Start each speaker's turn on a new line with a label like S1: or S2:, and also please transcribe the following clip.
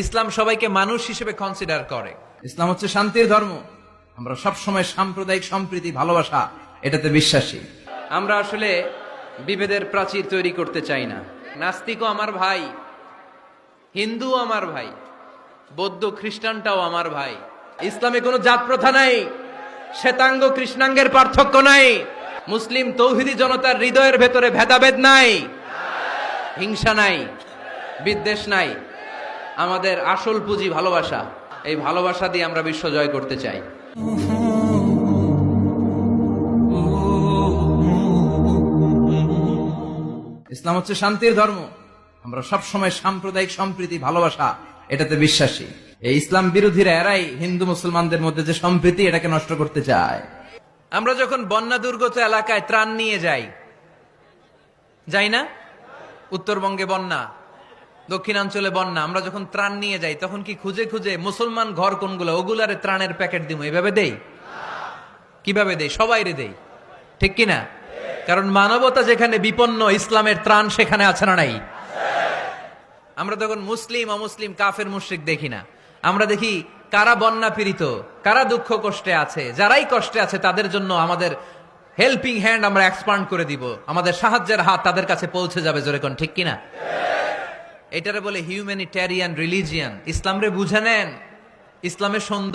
S1: ইসলাম সবাইকে মানুষ হিসেবে কনসিডার করে।
S2: ইসলাম হচ্ছে শান্তির ধর্ম। আমরা সব সময় সাম্প্রদায়িক সম্প্রীতি, ভালোবাসা এটাতে বিশ্বাসী।
S1: আমরা আসলে বিভেদের প্রাচীর তৈরি করতে চাই না। নাস্তিকও আমার ভাই, হিন্দুও আমার ভাই, বৌদ্ধ খ্রিস্টানটাও আমার ভাই। ইসলামে কোনো জাত প্রথা নাই, শ্বেতাঙ্গ কৃষ্ণাঙ্গের পার্থক্য নাই। মুসলিম তৌহিদি জনতার হৃদয়ের ভেতরে ভেদাভেদ নাই, হিংসা নাই, বিদ্বেষ নাই। আমাদের আসল পুঁজি ভালোবাসা। এই ভালোবাসা দিয়ে আমরা বিশ্ব জয় করতে চাই।
S2: ইসলাম হচ্ছে শান্তির ধর্ম। আমরা সব সময় সাম্প্রদায়িক সম্প্রীতি, ভালোবাসা এটাতে বিশ্বাসী। এই ইসলাম বিরোধীরা এরাই হিন্দু মুসলমানদের মধ্যে যে সম্প্রীতি এটাকে নষ্ট করতে চায়।
S1: আমরা যখন বন্যা দুর্গত এলাকায় ত্রাণ নিয়ে যাই না? উত্তরবঙ্গে বন্যা, দক্ষিণাঞ্চলে বন্যা। আমরা যখন ত্রাণ নিয়ে যাই তখন কি খুঁজে খুঁজে মুসলমান ঘর কোনগুলো ওগুলারে ত্রাণের প্যাকেট দিব এভাবে দেই? কিভাবে দেই? সবাইরে দেই, ঠিক কিনা? কারণ মানবতা যেখানে বিপন্ন, ইসলামের ত্রাণ সেখানে আছে না নাই? আমরা তখন মুসলিম অমুসলিম কাফের মুশরিক দেখি না। আমরা দেখি কারা বন্যা পীড়িত, কারা দুঃখ কষ্টে আছে। যারাই কষ্টে আছে তাদের জন্য আমাদের হেল্পিং হ্যান্ড আমরা এক্সপান্ড করে দিব। আমাদের সাহায্যের হাত তাদের কাছে পৌঁছে যাবে। জোরে কোন ঠিক কিনা? এটারে বলে হিউম্যানিটেরিয়ান রিলিজিয়ান। ইসলাম রে বুঝে নেন। ইসলামের সৌন্দর্য